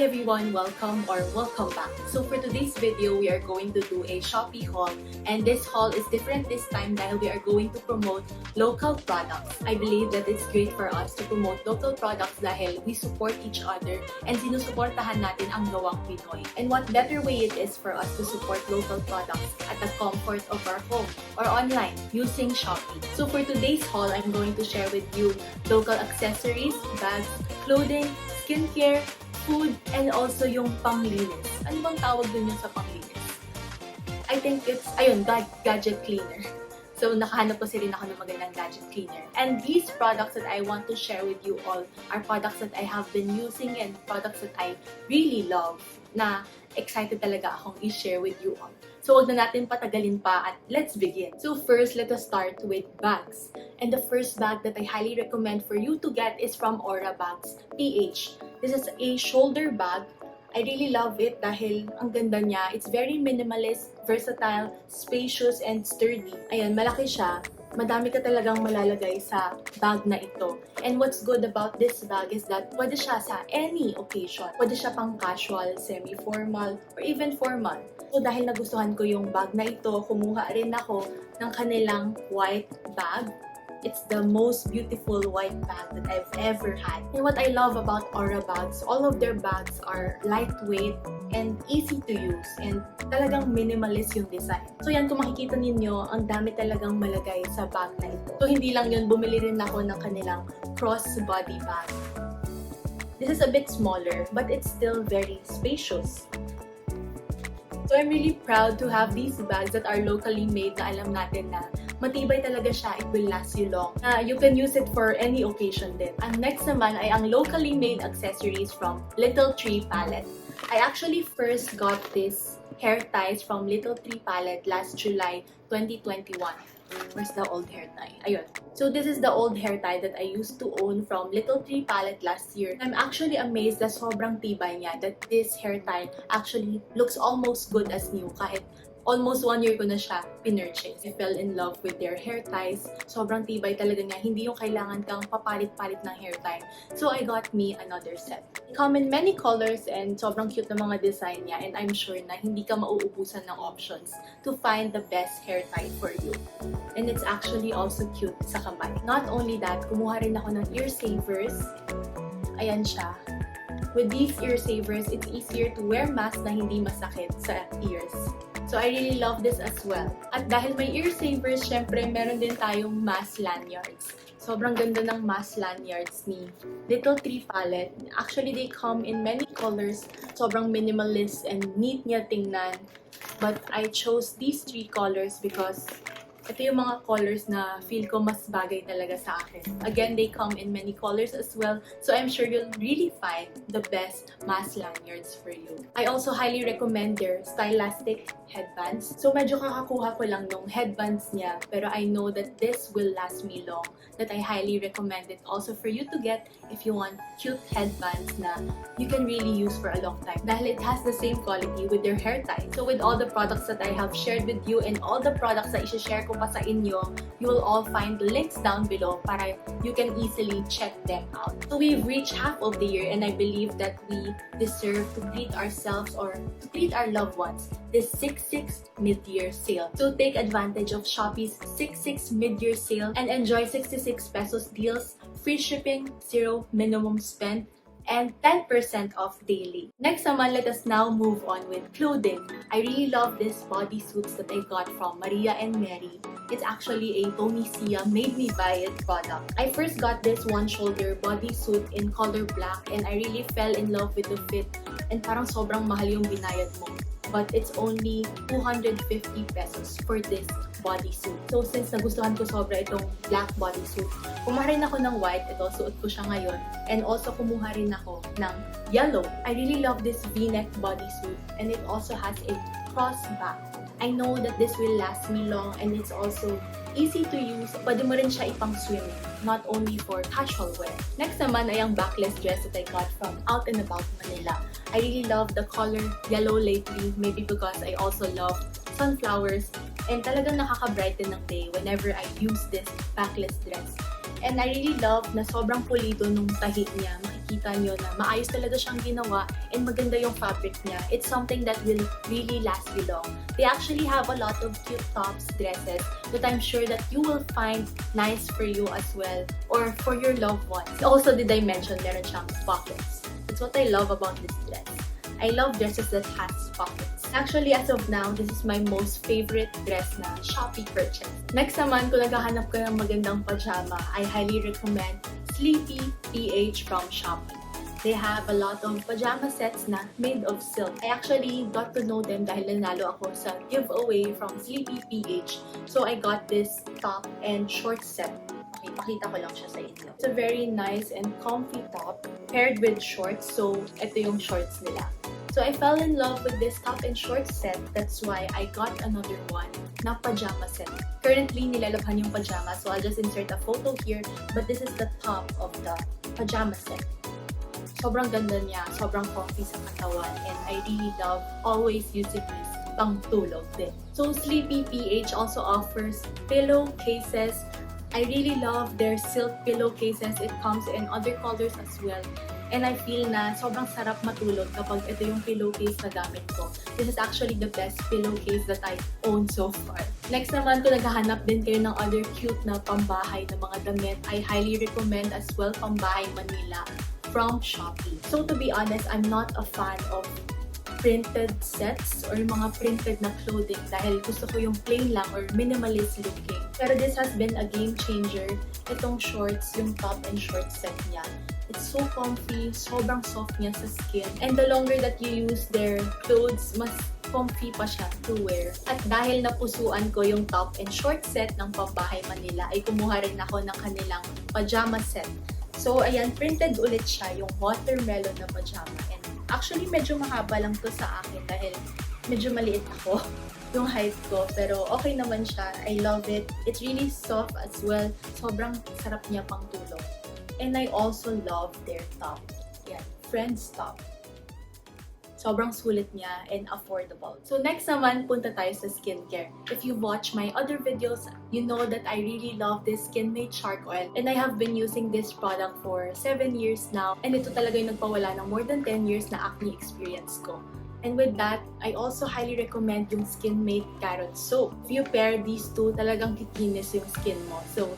everyone, welcome back. So for today's video, we are going to do a Shopee haul, and this haul is different this time dahil we are going to promote local products. I believe that it's great for us to promote local products dahil we support each other and sinusuportahan natin ang gawang Pinoy. And what better way it is for us to support local products at the comfort of our home or online using Shopee. So for today's haul, I'm going to share with you local accessories, bags, clothing, skincare, food, and also yung panglinis. Ano bang tawag dun yung sa panglinis? I think it's, gadget cleaner. So, nakahanap ko rin ako ng magandang gadget cleaner. And these products that I want to share with you all are products that I have been using and products that I really love na excited talaga akong i-share with you all. So, wag na natin patagalin pa at let's begin. So, first, let us start with bags. And the first bag that I highly recommend for you to get is from Aura Bags PH. This is a shoulder bag. I really love it dahil ang ganda niya. It's very minimalist, versatile, spacious, and sturdy. Ayan, malaki siya. Madami ka talagang malalagay sa bag na ito. And what's good about this bag is that pwede siya sa any occasion. Pwede siya pang casual, semi-formal, or even formal. So dahil nagustuhan ko yung bag na ito, kumuha rin ako ng kanilang white bag. It's the most beautiful white bag that I've ever had. And what I love about Aura bags, all of their bags are lightweight and easy to use. And talagang minimalist yung design. So yan, kung makikita ninyo, ang dami talagang malagay sa bag na ito. So hindi lang yun, bumili rin ako ng kanilang crossbody bag. This is a bit smaller, but it's still very spacious. So I'm really proud to have these bags that are locally made na alam natin na matibay talaga siya, it will last you long. You can use it for any occasion din. Ang next naman ay ang locally made accessories from Little Tree Palette. I actually first got this hair ties from Little Tree Palette last July 2021. Where's the old hair tie? Ayun. So this is the old hair tie that I used to own from Little Tree Palette last year. I'm actually amazed na sobrang tibay niya, that this hair tie actually looks almost good as new kahit almost 1 year ko na siya pinurchase. I fell in love with their hair ties. Sobrang tibay talaga niya. Hindi yung kailangan kang papalit-palit ng hair tie. So I got me another set. They come in many colors and sobrang cute na mga design niya. And I'm sure na hindi ka mauubusan ng options to find the best hair tie for you. And it's actually also cute sa kamay. Not only that, kumuha rin ako ng ear savers. Ayan siya. With these ear savers, it's easier to wear mask na hindi masakit sa ears. So I really love this as well. At dahil may ear savers, syempre meron din tayong mask lanyards. Sobrang ganda ng mask lanyards ni Little Tree Palette. Actually, they come in many colors. Sobrang minimalist and neat niya tingnan. But I chose these 3 colors because ito yung mga colors na feel ko mas bagay talaga sa akin. Again, they come in many colors as well. So I'm sure you'll really find the best mask lanyards for you. I also highly recommend their stylistic headbands. So medyo kakakuha ko lang nung headbands niya. Pero I know that this will last me long. That I highly recommend it also for you to get if you want cute headbands na you can really use for a long time. Dahil it has the same quality with their hair tie. So with all the products that I have shared with you and all the products na i-share ko pa sa inyo, you will all find the links down below para you can easily check them out. So we've reached half of the year and I believe that we deserve to treat ourselves or to treat our loved ones this 6/6 mid-year sale. So take advantage of Shopee's 6/6 mid-year sale and enjoy 66 pesos deals, free shipping, 0 minimum spend, and 10% off daily. Next naman, let us now move on with clothing. I really love these bodysuits that I got from Maria and Mary. It's actually a Tony Sia made me buy it product. I first got this one shoulder bodysuit in color black and I really fell in love with the fit and parang sobrang mahal yung binayad mo. But it's only 250 pesos for this bodysuit. So since nagustuhan ko sobra itong black bodysuit, kumuha rin ako ng white, ito suot ko siya ngayon, and also kumuha rin ako ng yellow. I really love this V-neck bodysuit and it also has a cross back. I know that this will last me long and it's also easy to use. Pwede mo rin siya ipang swimming, not only for casual wear. Next naman ay ang backless dress that I got from Out and About Manila. I really love the color yellow lately, maybe because I also love sunflowers and talagang nakaka-brighten ng day whenever I use this backless dress. And I really love na sobrang pulido nung tahi niya. makikita nyo na maayos talaga siyang ginawa and maganda yung fabric niya. It's something that will really last you long. They actually have a lot of cute tops, dresses that I'm sure that you will find nice for you as well or for your loved ones. Also, did I mention meron siyang pockets? That's what I love about this dress. I love dresses that has pockets. Actually, as of now, this is my most favorite dress na Shopee purchase. Next naman, kung naghahanap ka ng magandang pajama, I highly recommend SleepwePay from Shopee. They have a lot of pajama sets na made of silk. I actually got to know them dahil nanalo ako sa giveaway from SleepwePH. So I got this top and short set. Okay, pakita ko lang siya sa inyo. It's a very nice and comfy top paired with shorts. So ito yung shorts nila. So I fell in love with this top and short set. That's why I got another one na pajama set. Currently, nilalabhan yung pajama. So I'll just insert a photo here. But this is the top of the pajama set. Sobrang ganda niya. Sobrang comfy sa katawan. And I really love always using this pang tulog din. So SleepwePH also offers pillowcases. I really love their silk pillowcases. It comes in other colors as well. And I feel na sobrang sarap matulog kapag ito yung pillowcase na gamit ko. This is actually the best pillowcase that I own so far. Next naman, kung naghahanap din kayo ng other cute na pambahay na mga damit, I highly recommend as well Pambahay Manila from Shopee. So to be honest, I'm not a fan of printed sets or mga printed na clothing dahil gusto ko yung plain lang or minimalist looking. Pero this has been a game changer. Itong shorts, yung top and short set niya. It's so comfy, sobrang soft niya sa skin. And the longer that you use their clothes, mas comfy pa siya to wear. At dahil napusuan ko yung top and short set ng Pambahay Manila, ay kumuha rin ako ng kanilang pajama set. So ayan, printed ulit siya, yung watermelon na pajama. And actually, medyo mahaba lang to sa akin dahil medyo maliit ako yung height ko. Pero okay naman siya. I love it. It's really soft as well. Sobrang sarap niya pang tulog. And I also love their top. Yan, Friends top. Sobrang sulit niya and affordable. So next naman, punta tayo sa skincare. If you watch my other videos, you know that I really love this Skin-Made Shark Oil. And I have been using this product for 7 years now. And ito talaga yung nagpawala ng more than 10 years na acne experience ko. And with that, I also highly recommend yung Skin-Made Carrot Soap. If you pair these two, talagang kikinis yung skin mo. So,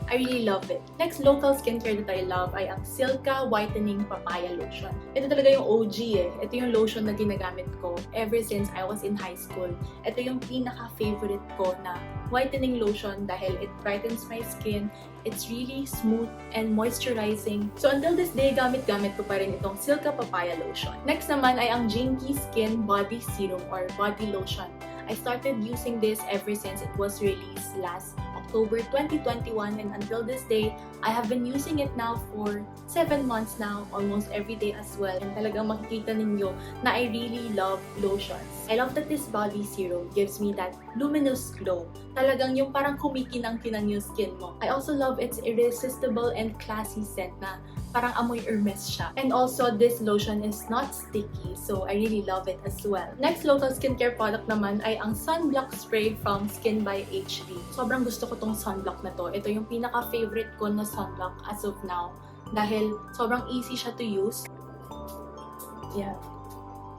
I really love it. Next local skincare that I love ay ang Silka Whitening Papaya Lotion. Ito talaga yung OG eh. Ito yung lotion na ginagamit ko ever since I was in high school. Ito yung pinaka-favorite ko na whitening lotion dahil it brightens my skin. It's really smooth and moisturizing. So until this day, gamit-gamit ko pa rin itong Silka Papaya Lotion. Next naman ay ang Jinky Skin Body Serum or Body Lotion. I started using this ever since it was released last October 2021 and until this day, I have been using it now for 7 months now, almost every day as well. And talagang makikita ninyo na I really love lotions. I love that this body serum gives me that luminous glow. Talagang yung parang kumikinang-kinang yung skin mo. I also love its irresistible and classy scent na parang amoy Hermes siya. And also, this lotion is not sticky, so I really love it as well. Next local skincare product naman ay ang Sunblock Spray from Skin by HD. Sobrang gusto ko tong sunblock na to. Ito yung pinaka-favorite ko na sunblock as of now. Dahil sobrang easy siya to use. Yeah.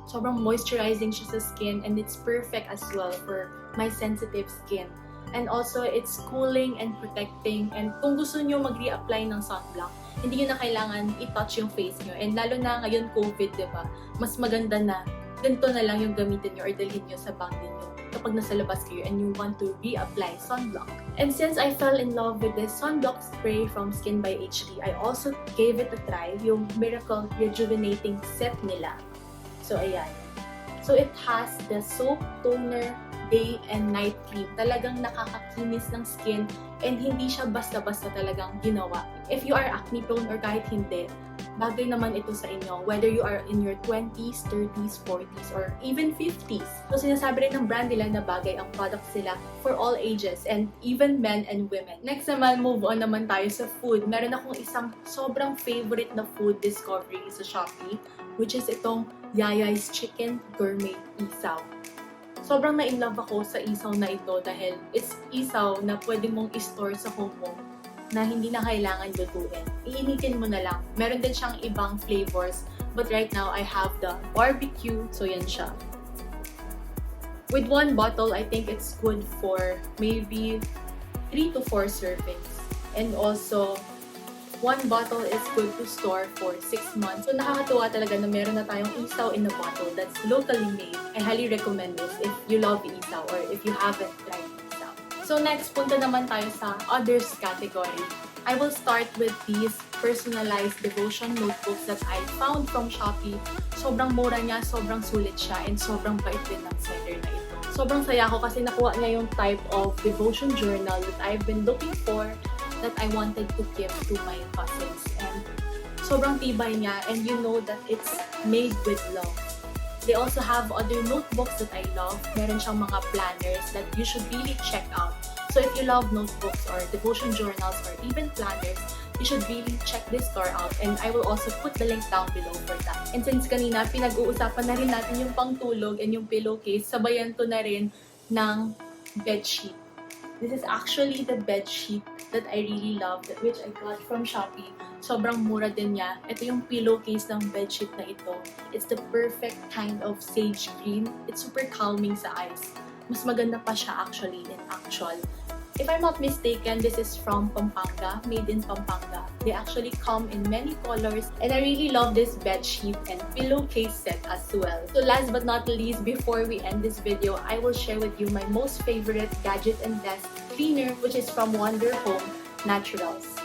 Sobrang moisturizing siya sa skin and it's perfect as well for my sensitive skin. And also, it's cooling and protecting. And kung gusto nyo mag-reapply ng sunblock, hindi nyo na kailangan i-touch yung face nyo. And lalo na ngayon COVID, diba? Mas maganda na ganito na lang yung gamitin nyo or dalhin nyo sa bag ninyo kapag nasa labas kayo and you want to reapply sunblock. And since I fell in love with this sunblock spray from Skin by HD, I also gave it a try, yung Miracle Rejuvenating Set nila. So, ayan. So, it has the soap, toner, day and night cream. Talagang nakakakinis ng skin and hindi siya basta-basta talagang ginawa. If you are acne prone or kahit hindi, bagay naman ito sa inyo, whether you are in your 20s, 30s, 40s, or even 50s. So sinasabi rin ng brand nila na bagay ang products nila for all ages and even men and women. Next naman, move on naman tayo sa food. Meron akong isang sobrang favorite na food discovery sa Shopee, which is itong Yayay's Chicken Gourmet Isaw. Sobrang na-inlove ako sa isaw na ito dahil it's isaw na pwede mong i-store sa home mo na hindi na kailangan lutuin. Iinitin mo na lang. Meron din siyang ibang flavors. But right now, I have the barbecue. So, yan siya. With one bottle, I think it's good for maybe 3 to 4 servings. And also, one bottle is good to store for 6 months. So, nakakatuwa talaga na meron na tayong isaw in a bottle that's locally made. I highly recommend this if you love isaw or if you haven't tried isaw. So, next, punta naman tayo sa others category. I will start with these personalized devotion notebooks that I found from Shopee. Sobrang mura niya, sobrang sulit siya, and sobrang bait din ng seller na ito. Sobrang saya ko kasi nakuha niya yung type of devotion journal that I've been looking for, that I wanted to give to my cousins. And sobrang tibay niya, and you know that it's made with love. They also have other notebooks that I love. Meron siyang mga planners that you should really check out. So if you love notebooks or devotion journals or even planners, you should really check this store out, and I will also put the link down below for that. And since kanina pinag-uusapan na rin natin yung pangtulog and yung pillowcase, sabayan to na rin ng bedsheet. This is actually the bedsheet that I really love, which I got from Shopee. Sobrang mura din niya. Ito yung pillowcase ng bedsheet na ito. It's the perfect kind of sage green. It's super calming sa eyes. Mas maganda pa siya actually in actual. If I'm not mistaken, this is from Pampanga, made in Pampanga. They actually come in many colors, and I really love this bedsheet and pillowcase set as well. So last but not least, before we end this video, I will share with you my most favorite gadget and desk cleaner, which is from Wonder Home Naturals.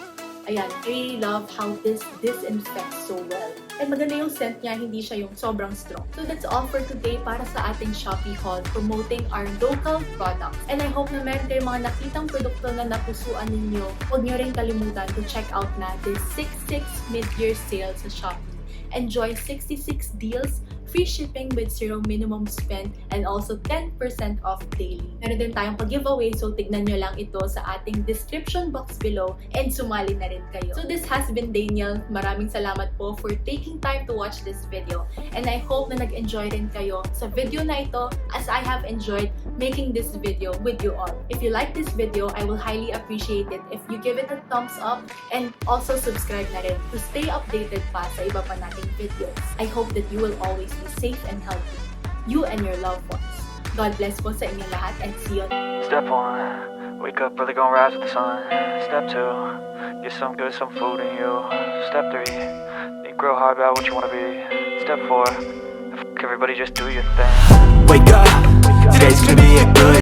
Ayan, I really love how this disinfects so well. And maganda yung scent niya, hindi siya yung sobrang strong. So that's all for today para sa ating Shopee haul promoting our local products. And I hope na meron kayong mga nakitang produkto na napusuan ninyo. Huwag nyo rin kalimutan to check out na this 6/6 mid-year sale sa Shopee. Enjoy 66 deals, free shipping with 0 minimum spend, and also 10% off daily. Meron din tayong pag-giveaway, so tignan nyo lang ito sa ating description box below and sumali na rin kayo. So this has been Daniel. Maraming salamat po for taking time to watch this video. And I hope na nag-enjoy rin kayo sa video na ito as I have enjoyed making this video with you all. If you like this video, I will highly appreciate it if you give it a thumbs up and also subscribe na rin to stay updated pa sa iba pa nating videos. I hope that you will always be safe and healthy, you and your loved ones. God bless po sa inyo lahat, and see you. Step 1, wake up early, gonna rise with the sun. Step 2, get some good, some food in you. Step 3, think real hard about what you wanna be. Step 4, everybody just do your thing. Wake up, today's gonna be a good